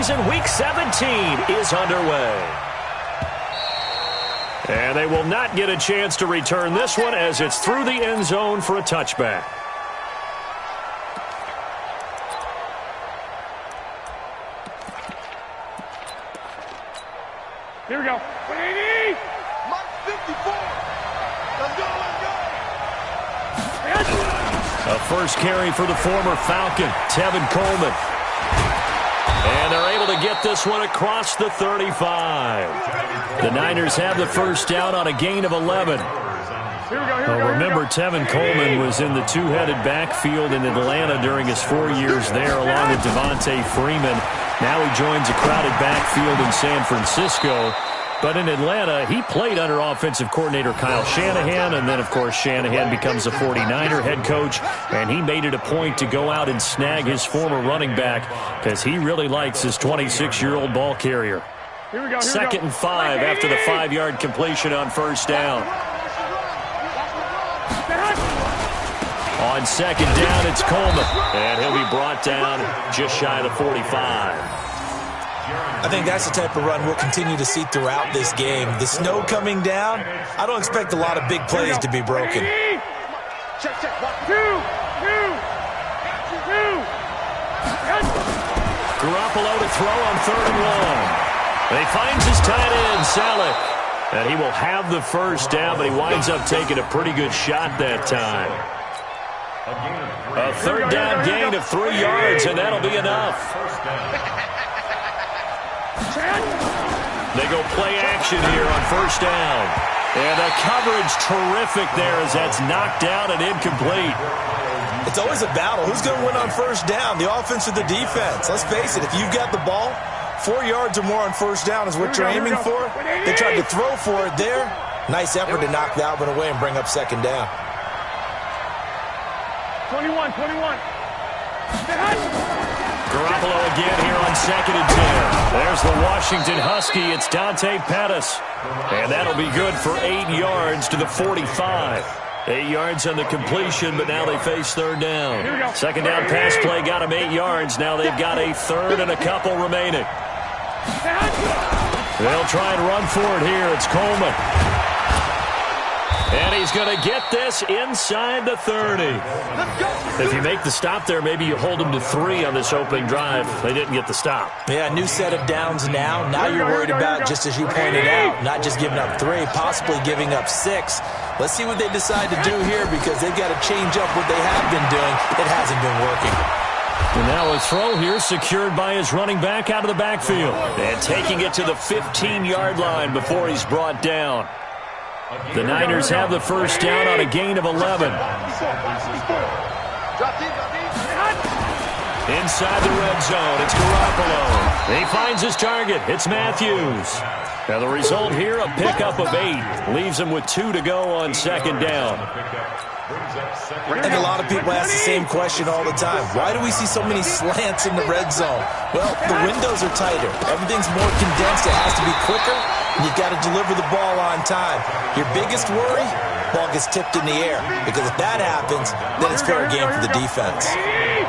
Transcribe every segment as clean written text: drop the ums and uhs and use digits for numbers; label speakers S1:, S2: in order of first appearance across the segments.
S1: season. Week 17 is underway. And they will not get a chance to return this one as it's through the end zone for a touchback.
S2: Here we go. 180. Mark 54. Let's go, let's go.
S1: A first carry for the former Falcon, Tevin Coleman. And they're able to get this one across the 35. The Niners have the first down on a gain of 11. Remember, Tevin Coleman was in the two-headed backfield in Atlanta during his 4 years there, along with Devontae Freeman. Now he joins a crowded backfield in San Francisco. But in Atlanta, he played under offensive coordinator Kyle Shanahan, and then, of course, Shanahan becomes a 49er head coach, and he made it a point to go out and snag his former running back because he really likes his 26-year-old ball carrier. Second and 5 after the 5-yard completion on first down. On second down, it's Coleman, and he'll be brought down just shy of the 45.
S3: I think that's the type of run we'll continue to see throughout this game. The snow coming down, I don't expect a lot of big plays to be broken.
S2: Check, check. 1, 2, 2.
S1: Garoppolo to throw on 3rd and long. And he finds his tight end, Saleh. And he will have the first down, but he winds up taking a pretty good shot that time. A 3rd down gain of 3 yards, and that'll be enough. They go play action here on first down. And the coverage terrific there as that's knocked down and incomplete.
S3: It's always a battle. Who's going to win on first down, the offense or the defense? Let's face it, if you've got the ball, 4 yards or more on first down is what you're aiming for. They tried to throw for it there. Nice effort to knock that one away and bring up second down.
S2: 21.
S1: Garoppolo again here on 2nd and 10. There's the Washington Husky. It's Dante Pettis. And that'll be good for 8 yards to the 45. 8 yards on the completion, but now they face 3rd down. Second down pass play got them 8 yards. Now they've got a 3rd and a couple remaining. They'll try and run for it here. It's Coleman. And he's going to get this inside the 30. If you make the stop there, maybe you hold them to 3 on this opening drive. They didn't get the stop.
S3: Yeah, new set of downs now. Now you're worried about, just as you pointed out, not just giving up 3, possibly giving up 6. Let's see what they decide to do here because they've got to change up what they have been doing. It hasn't been working.
S1: And now a throw here secured by his running back out of the backfield. And taking it to the 15-yard line before he's brought down. The Niners have the first down on a gain of 11. Inside the red zone, it's Garoppolo. He finds his target. It's Matthews. Now the result here, a pickup of 8. Leaves him with 2 to go on second down.
S3: And a lot of people ask the same question all the time. Why do we see so many slants in the red zone? Well, the windows are tighter. Everything's more condensed. It has to be quicker, and you've got to deliver the ball on time. Your biggest worry, ball gets tipped in the air. Because if that happens, then it's fair game for the defense.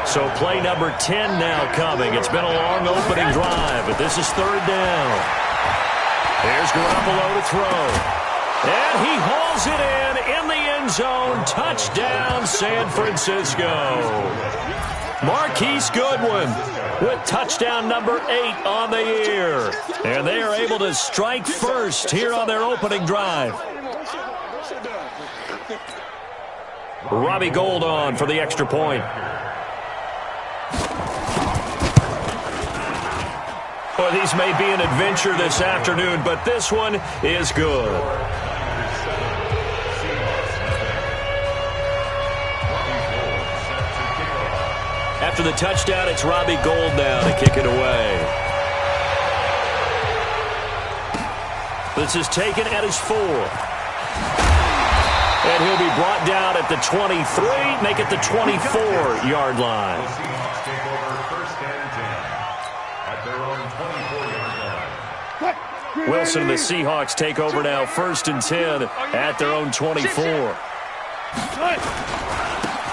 S1: So play number 10 now coming. It's been a long opening drive, but this is 3rd down. There's Garoppolo to throw. And he hauls it in the end zone. Touchdown, San Francisco. Marquise Goodwin with touchdown number 8 on the year. And they are able to strike first here on their opening drive. Robbie Gould on for the extra point. Well, these may be an adventure this afternoon, but this one is good. After the touchdown, it's Robbie Gould now to kick it away. This is taken at his 4. And he'll be brought down at the 23, make it the 24-yard line. Wilson and the Seahawks take over now, 1st and 10 at their own 24.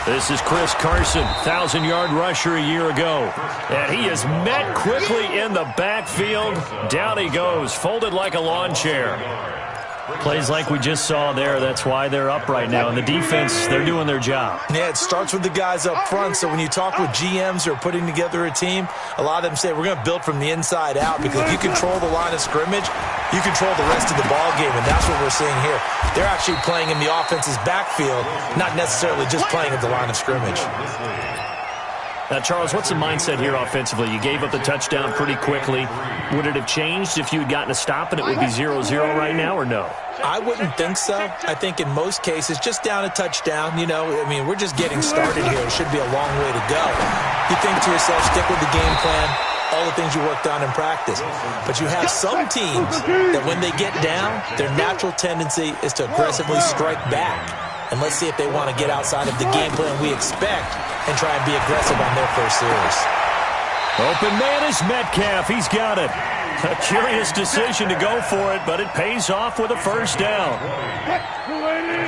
S1: This is Chris Carson, 1,000-yard rusher a year ago. And he is met quickly in the backfield. Down he goes, folded like a lawn chair. Plays like we just saw there. That's why they're up right now. And the defense, they're doing their job.
S3: Yeah, it starts with the guys up front. So when you talk with GMs who are putting together a team, a lot of them say we're going to build from the inside out, because if you control the line of scrimmage, you control the rest of the ball game, and that's what we're seeing here. They're actually playing in the offense's backfield, not necessarily just playing at the line of scrimmage.
S1: Now, Charles, what's the mindset here offensively? You gave up the touchdown pretty quickly. Would it have changed if you had gotten a stop and it would be 0-0 right now, or no?
S3: I wouldn't think so. I think in most cases, just down a touchdown, you know, I mean, we're just getting started here. It should be a long way to go. You think to yourself, stick with the game plan, all the things you worked on in practice. But you have some teams that when they get down, their natural tendency is to aggressively strike back. And let's see if they want to get outside of the game plan we expect and try and be aggressive on their first series.
S1: Open man is Metcalf. He's got it. A curious decision to go for it, but it pays off with a first down.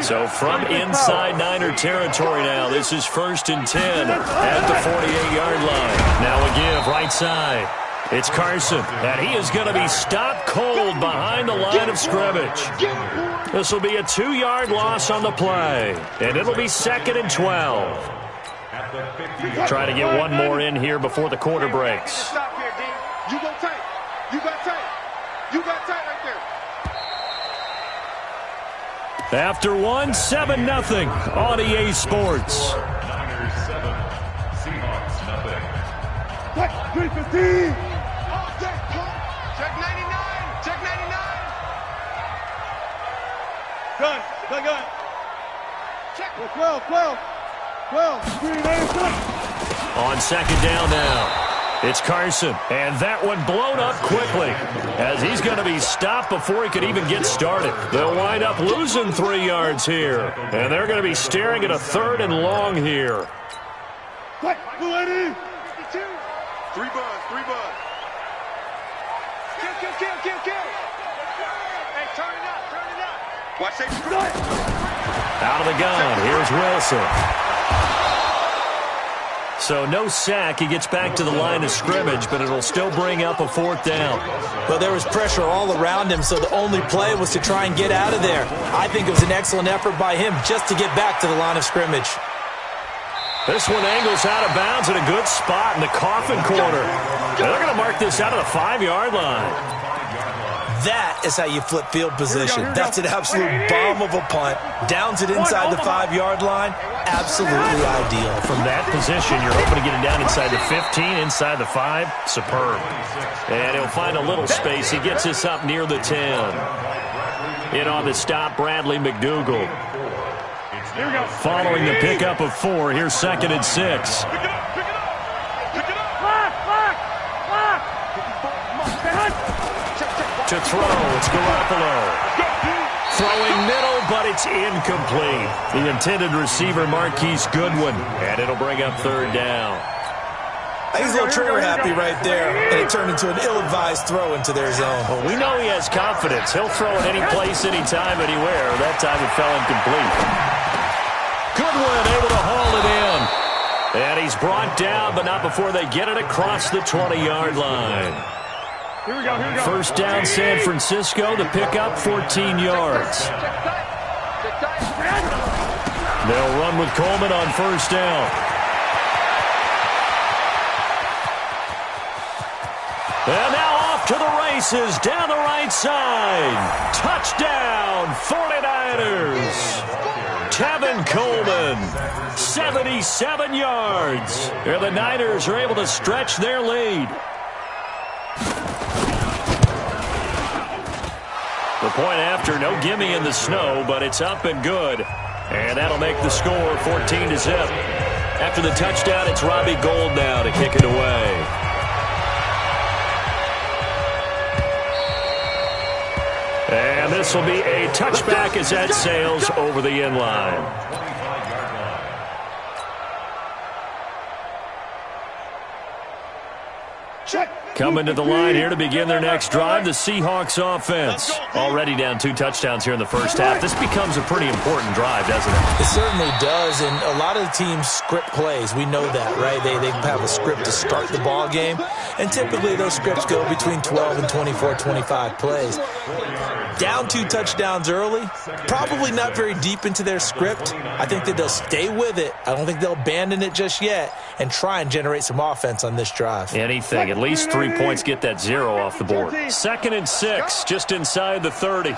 S1: So from inside Niner territory now, this is 1st and 10 at the 48-yard line. Now a give right side. It's Carson, and he is going to be stopped cold behind the line of scrimmage. This will be a 2-yard loss on the play, and it'll be 2nd and 12. Trying to get one more in here before the quarter breaks.
S2: Stop here, D. You go tight. You got tight. You got tight right there.
S1: After 7-0 on EA Sports.
S2: Niners 7, Seahawks nothing. 315. Check 99. Check 99. Gun. Check. 12.
S1: On 2nd down now. It's Carson, and that one blown up quickly as he's going to be stopped before he could even get started. They'll wind up losing 3 yards here, and they're going to be staring at a 3rd and long here.
S2: 3 buzz. Kill. Hey, turn it up. Watch that.
S1: Out of the gun, here's Wilson. So no sack. He gets back to the line of scrimmage, but it'll still bring up a 4th down.
S3: Well, there was pressure all around him, so the only play was to try and get out of there. I think it was an excellent effort by him just to get back to the line of scrimmage.
S1: This one angles out of bounds in a good spot in the coffin corner. They're going to mark this out of the 5-yard line.
S3: That is how you flip field position. That's an absolute bomb of a punt. Downs it inside the 5-yard line. Absolutely ideal.
S1: From that position, you're hoping to get it down inside the 15, inside the 5. Superb. And he'll find a little space. He gets us up near the 10. In on the stop, Bradley McDougald. Following the pickup of 4, here's 2nd and 6. To throw, it's Garoppolo. Throwing middle, but it's incomplete. The intended receiver, Marquise Goodwin, and it'll bring up 3rd down.
S3: He's a little trigger happy right there, and it turned into an ill-advised throw into their zone.
S1: Well, we know he has confidence. He'll throw it any place, anytime, anywhere. That time it fell incomplete. Goodwin able to haul it in. And he's brought down, but not before they get it across the 20-yard line.
S2: Here we go.
S1: 1st down, San Francisco. The pickup, 14 yards. They'll run with Coleman on 1st down. And now off to the races down the right side. Touchdown, 49ers. Tevin Coleman, 77 yards. And the Niners are able to stretch their lead. The point after, no gimme in the snow, but it's up and good. And that'll make the score 14-0. After the touchdown, it's Robbie Gould now to kick it away. And this will be a touchback as that sails over the end line.
S2: Check.
S1: Coming to the line here to begin their next drive, the Seahawks offense. Already down 2 touchdowns here in the first half. This becomes a pretty important drive, doesn't it?
S3: It certainly does, and a lot of the teams script plays. We know that, right? They have a script to start the ball game, and typically those scripts go between 12 and 24, 25 plays. Down 2 touchdowns early, probably not very deep into their script. I think that they'll stay with it. I don't think they'll abandon it just yet and try and generate some offense on this drive.
S1: Anything. At least 3 points, get that 0 off the board. 2nd and 6, just inside the 30.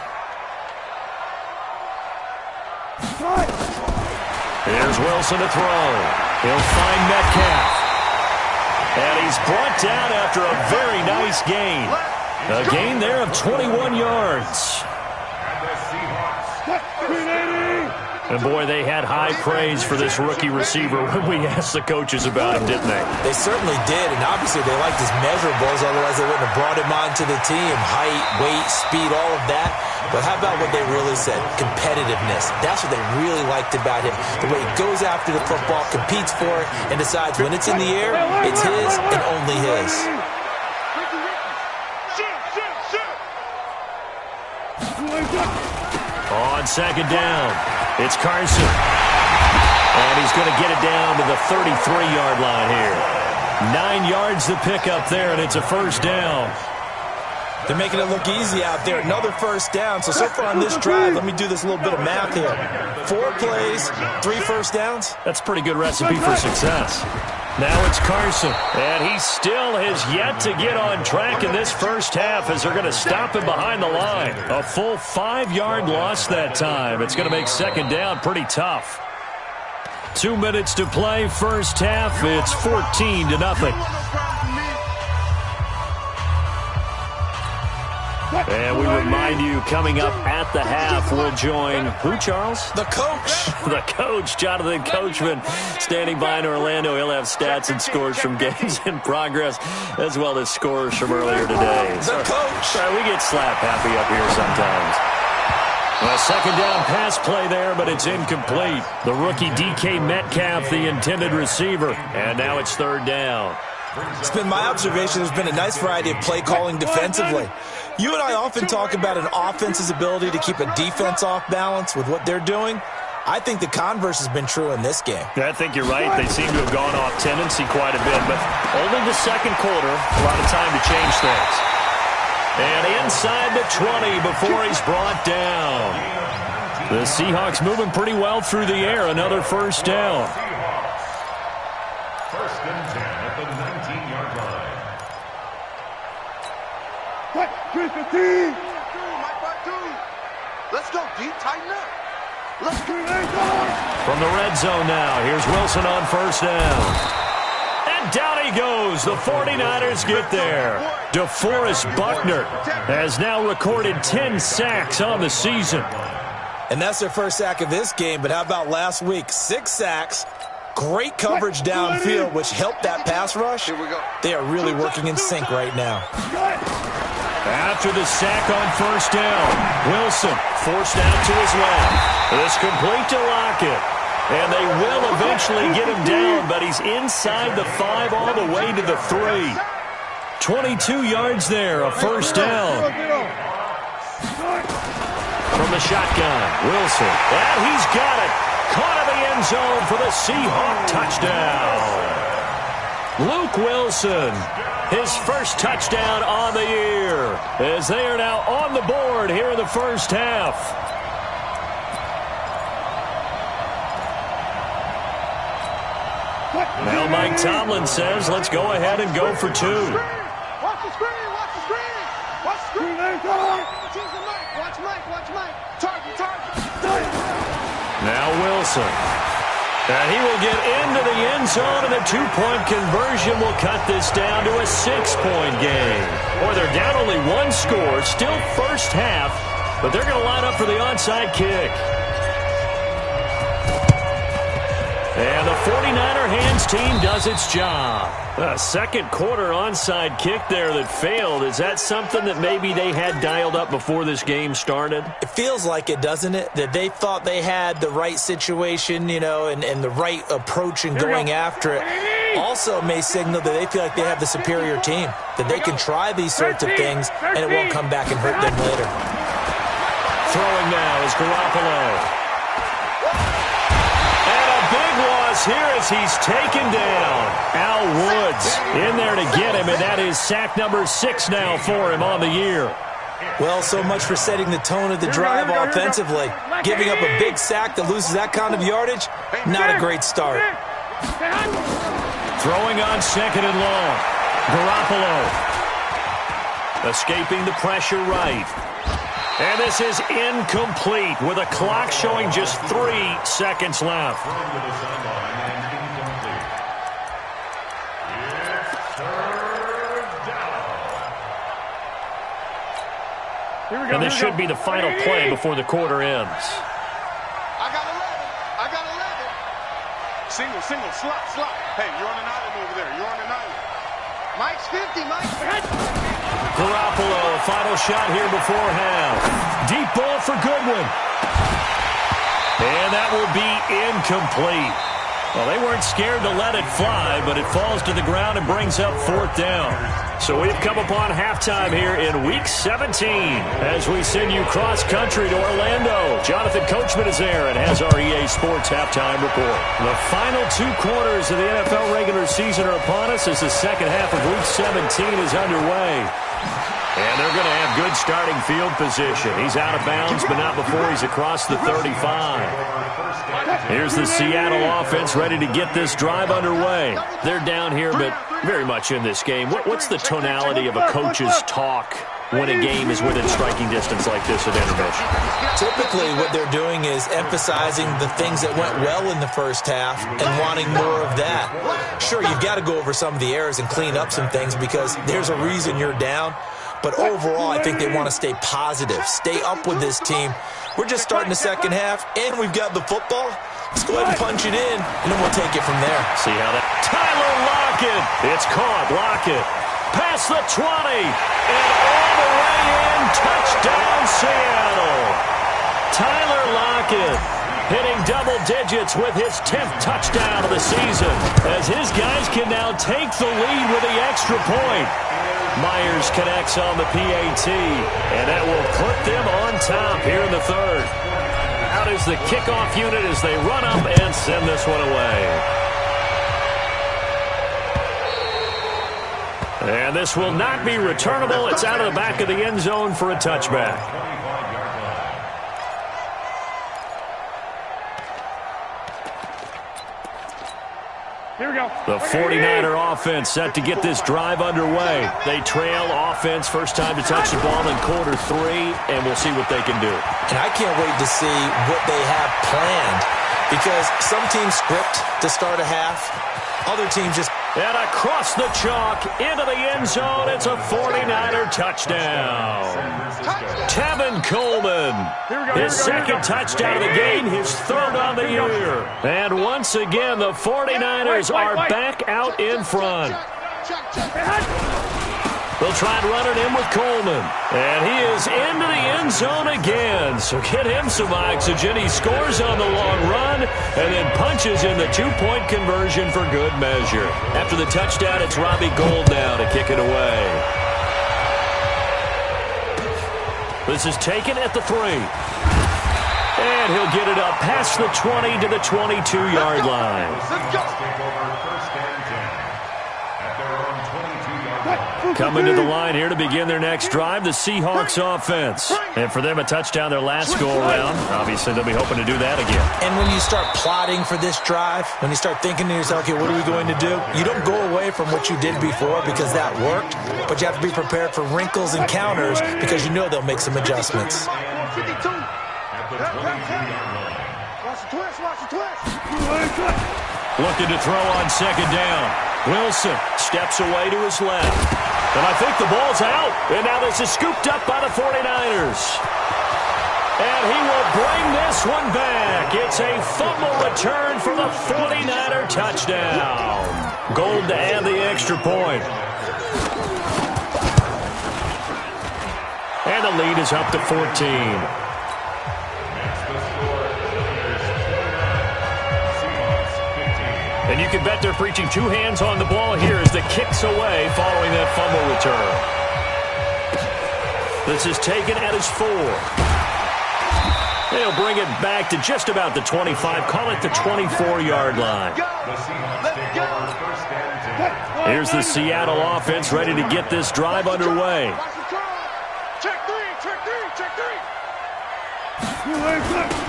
S1: Here's Wilson to throw. He'll find Metcalf. And he's brought down after a very nice gain. A gain there of 21 yards. And, boy, they had high praise for this rookie receiver when we asked the coaches about him, didn't they?
S3: They certainly did, and obviously they liked his measurables, otherwise they wouldn't have brought him onto the team. Height, weight, speed, all of that. But how about what they really said? Competitiveness. That's what they really liked about him. The way he goes after the football, competes for it, and decides when it's in the air, it's his and only his.
S1: On 2nd down, it's Carson. And he's going to get it down to the 33-yard line here. 9 yards to pick up there, and it's a first down.
S3: They're making it look easy out there. Another first down. So far on this drive, let me do this little bit of math here. 4 plays, 3 first downs.
S1: That's a pretty good recipe for success. Now it's Carson, and he still has yet to get on track in this first half as they're going to stop him behind the line. A full 5-yard loss that time. It's going to make 2nd down pretty tough. 2 minutes to play, first half. It's 14-0. And we remind you, coming up at the half, we'll join who, Charles?
S3: The coach.
S1: The coach, Jonathan Coachman, standing by in Orlando. He'll have stats and scores from games in progress, as well as scores from earlier today.
S3: The coach.
S1: Sorry, we get slap happy up here sometimes. A 2nd down pass play there, but it's incomplete. The rookie DK Metcalf, the intended receiver. And now it's 3rd down.
S3: It's been my observation there's been a nice variety of play calling defensively. You and I often talk about an offense's ability to keep a defense off balance with what they're doing. I think the converse has been true in this game.
S1: I think you're right. They seem to have gone off tendency quite a bit, but only the 2nd quarter, a lot of time to change things. And inside the 20 before he's brought down. The Seahawks moving pretty well through the air. Another first down.
S4: 1st and 10 at the 19-yard line.
S2: Let's go, D. Tighten up. Let's go.
S1: From the red zone now, here's Wilson on 1st down. And down he goes. The 49ers get there. DeForest Buckner has now recorded 10 sacks on the season.
S3: And that's their first sack of this game, but how about last week? 6 sacks. Great coverage downfield, which helped that pass rush.
S2: Here we go.
S3: They are really working in sync right now.
S1: After the sack on 1st down, Wilson forced out to his left. It's complete to Lockett. And they will eventually get him down, but he's inside the 5 all the way to the 3. 22 yards there, a first down. From the shotgun, Wilson. And he's got it. Caught in the end zone for the Seahawk touchdown. Luke Wilson, his first touchdown on the year, as they are now on the board here in the first half. Now Mike Tomlin says, let's go ahead and go for 2.
S2: Watch the screen, watch the screen. Watch the screen. Watch Mike. Target.
S1: Now Wilson. And he will get into the end zone, and the 2-point conversion will cut this down to a 6-point game. Or they're down only 1 score, still first half, but they're going to line up for the onside kick. And the 49er hands team does its job. A 2nd quarter onside kick there that failed. Is that something that maybe they had dialed up before this game started?
S3: It feels like it, doesn't it? That they thought they had the right situation, you know, and the right approach in going after it. Also may signal that they feel like they have the superior team, that they can try these sorts of things, and it won't come back and hurt them later.
S1: Throwing now is Garoppolo. Big loss here as he's taken down. Al Woods in there to get him, and that is sack number 6 now for him on the year.
S3: Well, so much for setting the tone of the drive offensively. Giving up a big sack that loses that kind of yardage, not a great start.
S1: Throwing on 2nd and long. Garoppolo escaping the pressure right. And this is incomplete with a clock showing just 3 seconds left. And this should be the final play before the quarter ends.
S2: I got 11. I got 11. Single, slot. Hey, you're on an island over there. You're on an island. Mike's 50, Mike.
S1: Garoppolo, a final shot here before half. Deep ball for Goodwin. And that will be incomplete. Well, they weren't scared to let it fly, but it falls to the ground and brings up 4th down. So we've come upon halftime here in Week 17 as we send you cross-country to Orlando. Jonathan Coachman is there and has our EA Sports halftime report. The final 2 quarters of the NFL regular season are upon us as the second half of Week 17 is underway. And they're going to have good starting field position. He's out of bounds, but not before he's across the 35. Here's the Seattle offense ready to get this drive underway. They're down here, but very much in this game. What's the tonality of a coach's talk when a game is within striking distance like this at intermission?
S3: Typically, what they're doing is emphasizing the things that went well in the first half and wanting more of that. Sure, you've got to go over some of the errors and clean up some things because there's a reason you're down. But overall, I think they want to stay positive, stay up with this team. We're just starting the second half, and we've got the football. Let's go ahead and punch it in, and then we'll take it from there.
S1: See how that... Tyler Lockett. It's caught. Lockett. Past the 20. And all the way in. Touchdown, Seattle. Tyler Lockett hitting double digits with his 10th touchdown of the season as his guys can now take the lead with the extra point. Myers connects on the PAT, and that will put them on top here in the third. Out is the kickoff unit as they run up and send this one away. And this will not be returnable. It's out of the back of the end zone for a touchback.
S2: Here we go.
S1: The 49er offense set to get this drive underway. They trail offense first time to touch the ball in quarter 3, and we'll see what they can do.
S3: And I can't wait to see what they have planned because some teams script to start a half. Other teams just...
S1: And across the chalk, into the end zone, it's a 49er touchdown. Tevin Coleman, his second touchdown of the game, his 3rd on the year. And once again, the 49ers are back out in front. They'll try and run it in with Coleman. And he is into the end zone again. So get him some oxygen. He scores on the long run and then punches in the 2-point conversion for good measure. After the touchdown, it's Robbie Gould now to kick it away. This is taken at the 3. And he'll get it up past the 20 to the 22-yard line. Coming to the line here to begin their next drive, the Seahawks offense. And for them, a touchdown their last go-around. Obviously, they'll be hoping to do that again.
S3: And when you start plotting for this drive, when you start thinking to yourself, okay, what are we going to do? You don't go away from what you did before because that worked, but you have to be prepared for wrinkles and counters because you know they'll make some adjustments.
S1: Looking to throw on 2nd down. Wilson steps away to his left. And I think the ball's out. And now this is scooped up by the 49ers. And he will bring this one back. It's a fumble return for the 49er touchdown. Gould to add the extra point. And the lead is up to 14. And you can bet they're preaching two hands on the ball here as the kick's away following that fumble return. This is taken at his 4. They'll bring it back to just about the 25. Call it the 24-yard line. Here's the Seattle offense ready to get this drive underway.
S2: Check three.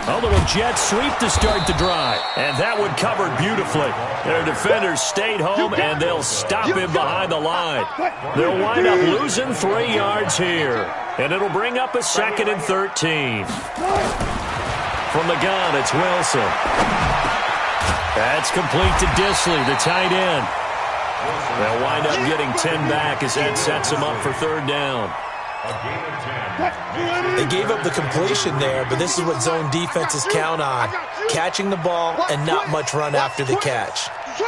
S1: A little jet sweep to start the drive. And that one covered beautifully. Their defenders stayed home, and they'll stop him behind the line. They'll wind up losing 3 yards here. And it'll bring up a 2nd and 13. From the gun, it's Wilson. That's complete to Disley, the tight end. They'll wind up getting 10 back as that sets them up for 3rd down.
S3: They gave up the completion there, but this is what zone defenses count on. Catching the ball and not much run after the catch.
S2: Switch.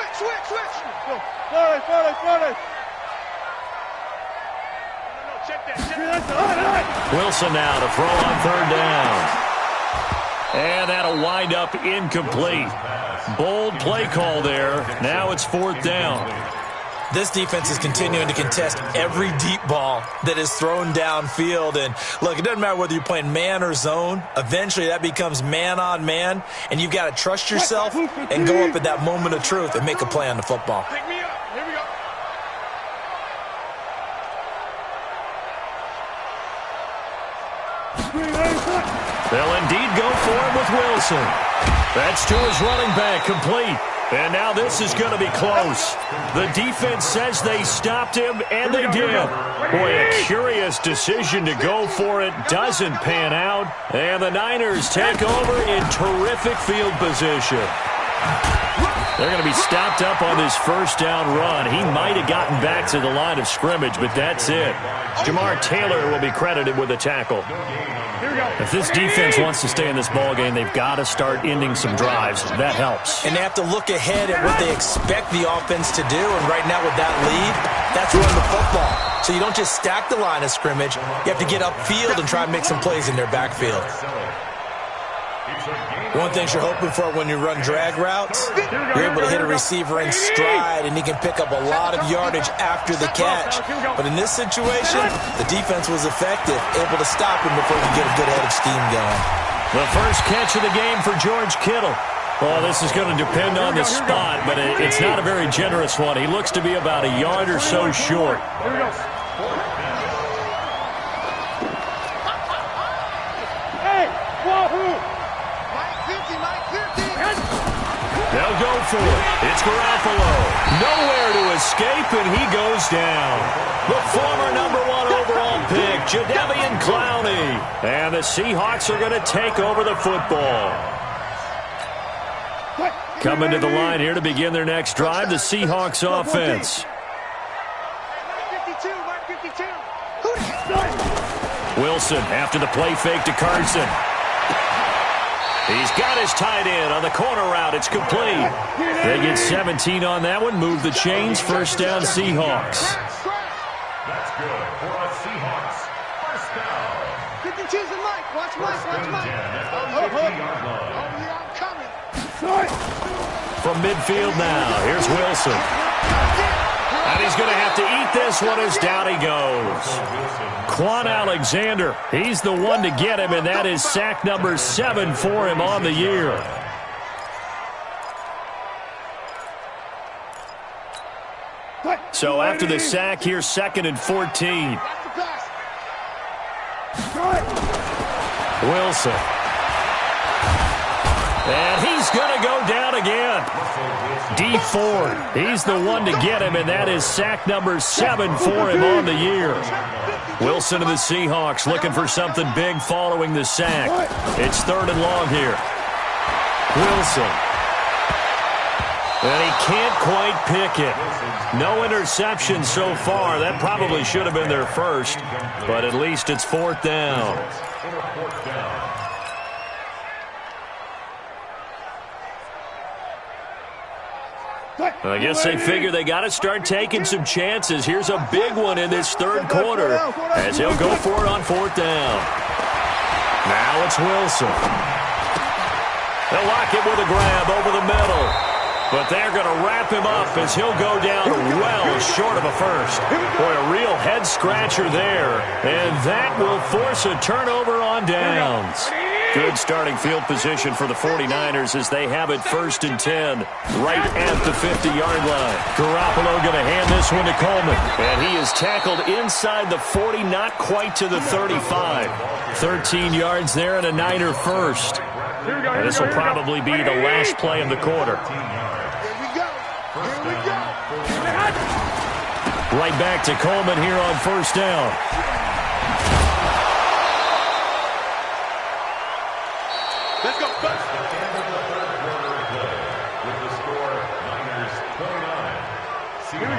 S1: Wilson now to throw on 3rd down. And that'll wind up incomplete. Bold play call there. Now it's 4th down.
S3: This defense is continuing to contest every deep ball that is thrown downfield. And look, it doesn't matter whether you're playing man or zone. Eventually that becomes man on man. And you've got to trust yourself and go up at that moment of truth and make a play on the football.
S2: Pick me up. Here we go.
S1: They'll indeed go for it with Wilson. That's to his running back, complete. And now this is going to be close. The defense says they stopped him, and they did. Boy, a curious decision to go for it doesn't pan out. And the Niners take over in terrific field position. They're going to be stopped up on this 1st down run. He might have gotten back to the line of scrimmage, but that's it. Jamar Taylor will be credited with a tackle. If this defense wants to stay in this ballgame, they've got to start ending some drives. That helps.
S3: And they have to look ahead at what they expect the offense to do. And right now with that lead, that's run the football. So you don't just stack the line of scrimmage. You have to get upfield and try and make some plays in their backfield. One thing you're hoping for when you run drag routes, you're able to hit a receiver in stride, and he can pick up a lot of yardage after the catch. But in this situation, the defense was effective, able to stop him before he could get a good head of steam going.
S1: The first catch of the game for George Kittle. Well, this is going to depend on the spot, but it's not a very generous one. He looks to be about a yard or so short. They'll go for it. It's Garoppolo. Nowhere to escape, and he goes down. The former #1 overall pick, Jadeveon Clowney. And the Seahawks are going to take over the football. Coming to the line here to begin their next drive, the Seahawks offense. Wilson after the play fake to Carson. He's got his tight end on the corner route. It's complete. They get 17 on that one. Move the chains. 1st down, Seahawks.
S4: That's good for a Seahawks 1st down.
S2: 52's the Mike. Watch Mike. I'm coming.
S1: From midfield now, here's Wilson. And he's going to have to eat this one as down he goes. Quan Alexander, he's the one to get him, and that is sack number 7 for him on the year. So after the sack, here's 2nd and 14. Wilson. And he's going to go down again. D Ford, he's the one to get him, and that is sack number 7 for him on the year. Wilson of the Seahawks looking for something big following the sack. It's 3rd and long here. Wilson. And he can't quite pick it. No interception so far. That probably should have been their first, but at least it's 4th down. I guess they figure they got to start taking some chances. Here's a big one in this 3rd quarter as he'll go for it on 4th down. Now it's Wilson. They'll lock it with a grab over the middle. But they're going to wrap him up as he'll go down well short of a first. Boy, a real head-scratcher there. And that will force a turnover on downs. Good starting field position for the 49ers as they have it 1st and 10, right at the 50-yard line. Garoppolo going to hand this one to Coleman. And he is tackled inside the 40, not quite to the 35. 13 yards there and a Niner first. And this will probably be the last play of the quarter. Right back to Coleman here on 1st down.
S2: Let's go.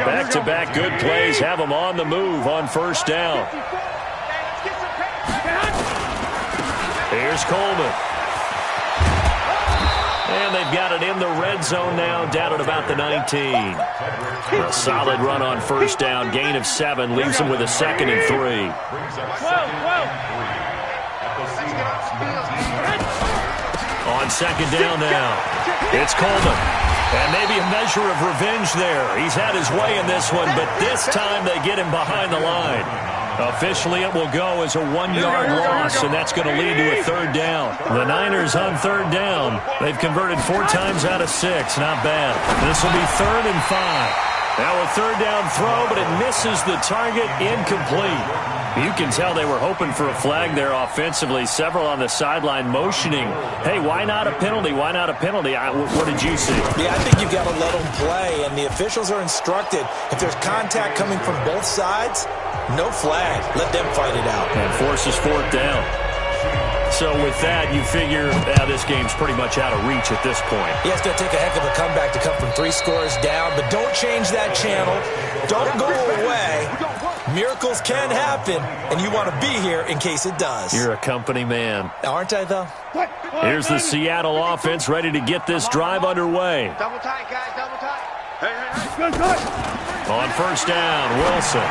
S1: Back-to-back good plays have them on the move on 1st down. Here's Coleman. And they've got it in the red zone now, down at about the 19. A solid run on 1st down. Gain of 7 leaves them with a 2nd and 3. On 2nd down now, it's Coleman. And maybe a measure of revenge there. He's had his way in this one, but this time they get him behind the line. Officially, it will go as a 1-yard loss, and that's going to lead to a 3rd down. The Niners on 3rd down. They've converted 4 times out of 6. Not bad. This will be 3rd and 5. Now a 3rd down throw, but it misses the target. Incomplete. You can tell they were hoping for a flag there offensively. Several on the sideline motioning, hey, why not a penalty? Why not a penalty? What did you see?
S3: Yeah, I think you've got to let them play, and the officials are instructed, if there's contact coming from both sides, no flag. Let them fight it out.
S1: And forces 4th down. So with that, you figure this game's pretty much out of reach at this point.
S3: Yeah, it's going to take a heck of a comeback to come from 3 scores down, but don't change that channel. Don't go away. Miracles can happen, and you want to be here in case it does.
S1: You're a company man.
S3: Aren't I, though?
S1: Here's the Seattle offense ready to get this drive underway.
S2: Double tight, guys, double tight. Hey.
S1: On 1st down, Wilson.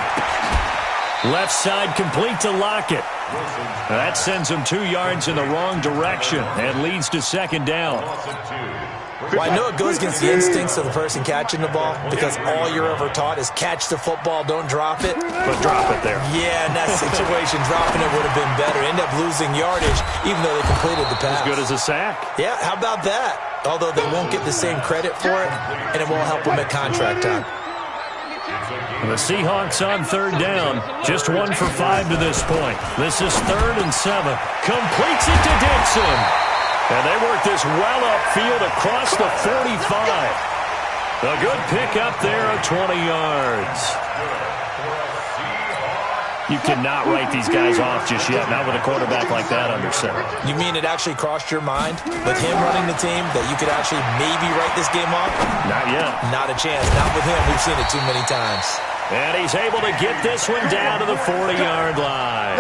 S1: Left side complete to Lockett. That sends him 2 yards in the wrong direction and leads to 2nd down.
S3: Well, I know it goes against the instincts of the person catching the ball because all you're ever taught is catch the football, don't drop it.
S1: But drop it there.
S3: Yeah, in that situation, dropping it would have been better. End up losing yardage even though they completed the pass.
S1: As good as a sack.
S3: Yeah, how about that? Although they won't get the same credit for it, and it won't help them at contract time.
S1: The Seahawks on 3rd down. Just 1 for 5 to this point. This is 3rd and 7. Completes it to Dixon. And they work this well upfield across the 45. A good pickup there of 20 yards. You cannot write these guys off just yet, not with a quarterback like that under center.
S3: You mean it actually crossed your mind with him running the team that you could actually maybe write this game off?
S1: Not yet.
S3: Not a chance. Not with him. We've seen it too many times.
S1: And he's able to get this one down to the 40-yard line.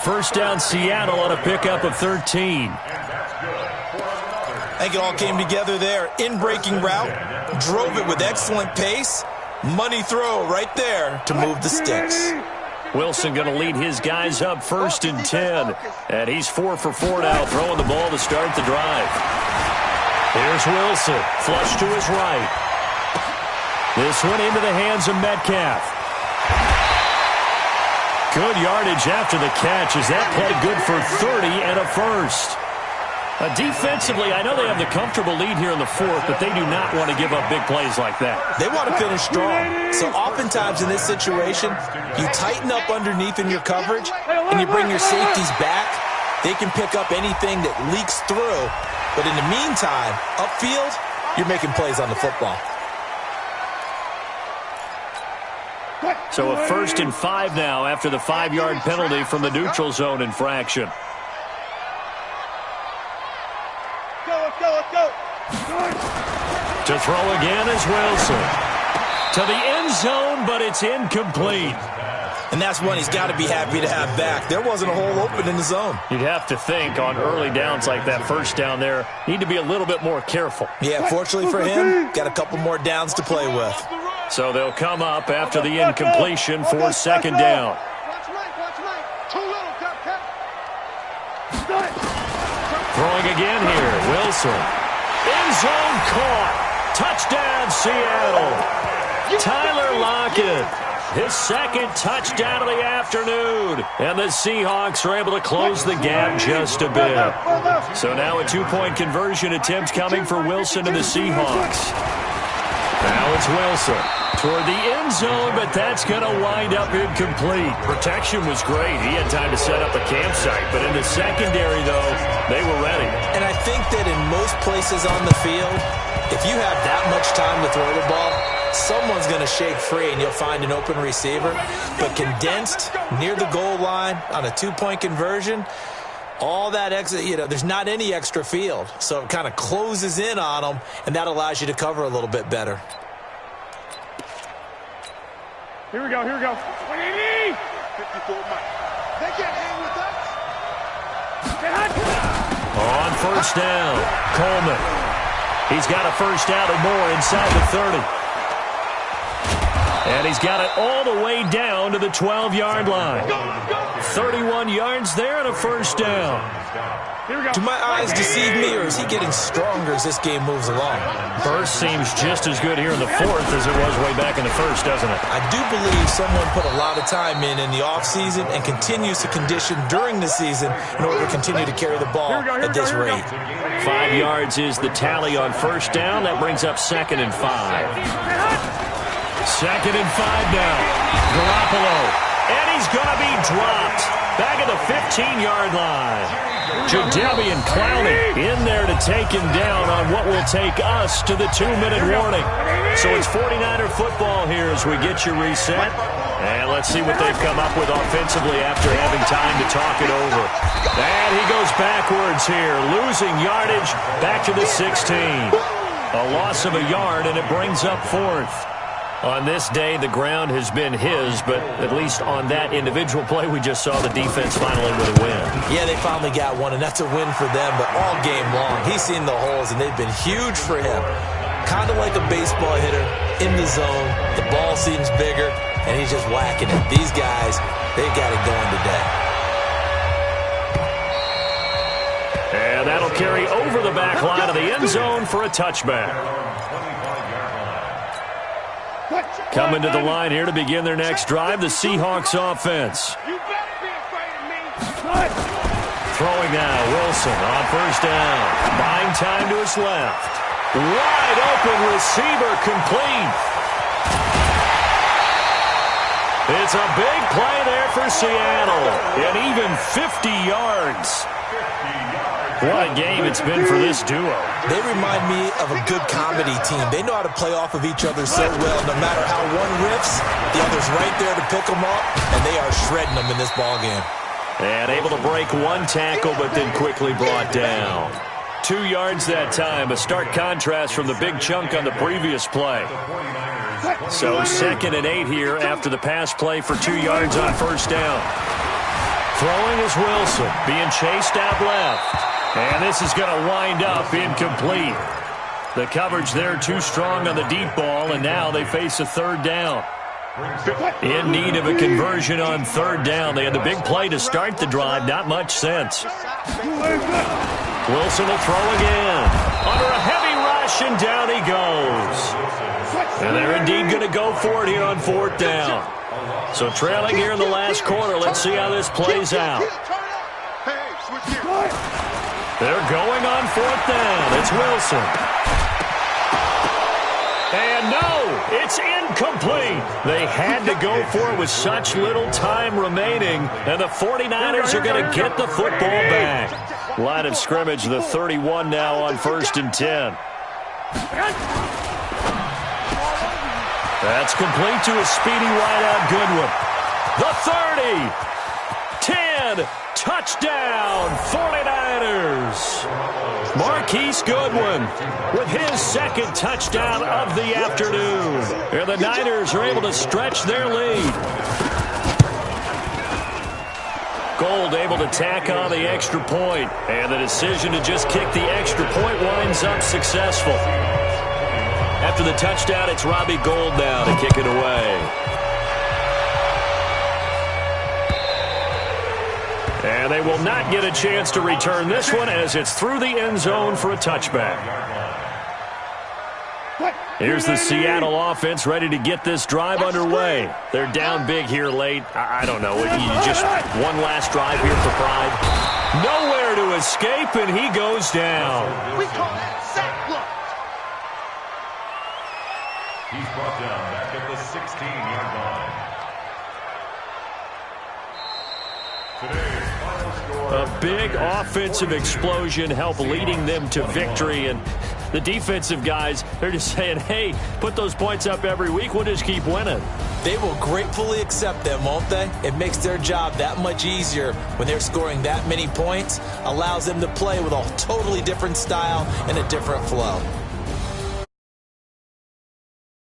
S1: 1st down Seattle on a pickup of 13.
S3: I think it all came together there. In-breaking route, drove it with excellent pace. Money throw right there to move the sticks.
S1: Wilson going to lead his guys up 1st and 10. And he's 4 for 4 now, throwing the ball to start the drive. Here's Wilson, flush to his right. This one into the hands of Metcalf. Good yardage after the catch. Is that play good for 30 and a first? Defensively, I know they have the comfortable lead here in the 4th, but they do not want to give up big plays like that.
S3: They want to finish strong. So oftentimes in this situation, you tighten up underneath in your coverage, and you bring your safeties back. They can pick up anything that leaks through. But in the meantime, upfield, you're making plays on the football.
S1: So a 1st and 5 now after the 5-yard penalty from the neutral zone infraction. To throw again is Wilson. To the end zone, but it's incomplete.
S3: And that's one he's got to be happy to have back. There wasn't a hole open in the zone.
S1: You'd have to think on early downs like that 1st down there, need to be a little bit more careful.
S3: Yeah, fortunately for him, got a couple more downs to play with.
S1: So they'll come up after the incompletion for 2nd down. Throwing again here, Wilson. End zone caught. Touchdown, Seattle. Tyler Lockett, his second touchdown of the afternoon. And the Seahawks are able to close the gap just a bit. So now a two-point conversion attempt coming for Wilson and the Seahawks. Now it's Wilson toward the end zone, but that's going to wind up incomplete. Protection was great. He had time to set up a campsite, but in the secondary, though, they were ready.
S3: And I think that in most places on the field, if you have that much time to throw the ball, someone's going to shake free and you'll find an open receiver. But condensed near the goal line on a two-point conversion, all that extra, there's not any extra field. So it kind of closes in on them, and that allows you to cover a little bit better.
S2: Here we go. 54 Mike. They can't hang with us.
S1: On first down, Coleman. He's got a first down and more inside the 30. And he's got it all the way down to the 12-yard line. 31 yards there and a first down.
S3: Do my eyes deceive me, or is he getting stronger as this game moves along?
S1: Burst seems just as good here in the fourth as it was way back in the first, doesn't it?
S3: I do believe someone put a lot of time in the offseason and continues to condition during the season in order to continue to carry the ball at this rate.
S1: 5 yards is the tally on first down. That brings up 2nd and 5. 2nd and 5 now. Garoppolo. And he's going to be dropped back at the 15-yard line. Jadeveon Clowney in there to take him down on what will take us to the 2-minute warning. So it's 49er football here as we get you reset. And let's see what they've come up with offensively after having time to talk it over. And he goes backwards here, losing yardage back to the 16. A loss of a yard, and it brings up 4th. On this day, the ground has been his, but at least on that individual play, we just saw the defense finally with a win. Yeah, they finally got one, and that's a win for them, but all game long, he's seen the holes, and they've been huge for him. Kind of like a baseball hitter in the zone. The ball seems bigger, and he's just whacking it. These guys, they've got it going today. And that'll carry over the back line of the end zone for a touchback. Coming to the line here to begin their next drive, the Seahawks offense. Throwing now, Wilson on first down. Buying time to his left. Wide open receiver complete. It's a big play there for Seattle. And even 50 yards. What a game it's been for this duo.
S3: They remind me of a good comedy team. They know how to play off of each other so well. No matter how one riffs, the other's right there to pick them up, and they are shredding them in this ballgame.
S1: And able to break one tackle, but then quickly brought down. 2 yards that time, a stark contrast from the big chunk on the previous play. So 2nd and 8 here after the pass play for 2 yards on first down. Throwing is Wilson, being chased out left. And this is going to wind up incomplete. The coverage there too strong on the deep ball, and now they face a third down. In need of a conversion on third down. They had the big play to start the drive. Not much sense. Wilson will throw again. Under a heavy rush, and down he goes. And they're indeed going to go for it here on 4th down. So trailing here in the last quarter. Let's see how this plays out. They're going on 4th down. It's Wilson. And no, it's incomplete. They had to go for it with such little time remaining. And the 49ers are going to get the football back. Line of scrimmage, the 31 now on 1st and 10. That's complete to a speedy wideout Goodwin. The 30. 10. Touchdown, 49ers. Marquise Goodwin with his second touchdown of the afternoon. And the Niners are able to stretch their lead. Gold able to tack on the extra point. And the decision to just kick the extra point winds up successful. After the touchdown, it's Robbie Gould now to kick it away. And they will not get a chance to return this one as it's through the end zone for a touchback. Here's the Seattle offense ready to get this drive underway. They're down big here late. I don't know. Just one last drive here for pride. Nowhere to escape, and he goes down.
S2: We call that sack block.
S4: He's brought down back at the 16-yard line. Today's final score.
S1: A big offensive explosion helped leading them to victory, and the defensive guys, they're just saying, hey, put those points up every week. We'll just keep winning.
S3: They will gratefully accept them, won't they? It makes their job that much easier when they're scoring that many points, allows them to play with a totally different style and a different flow.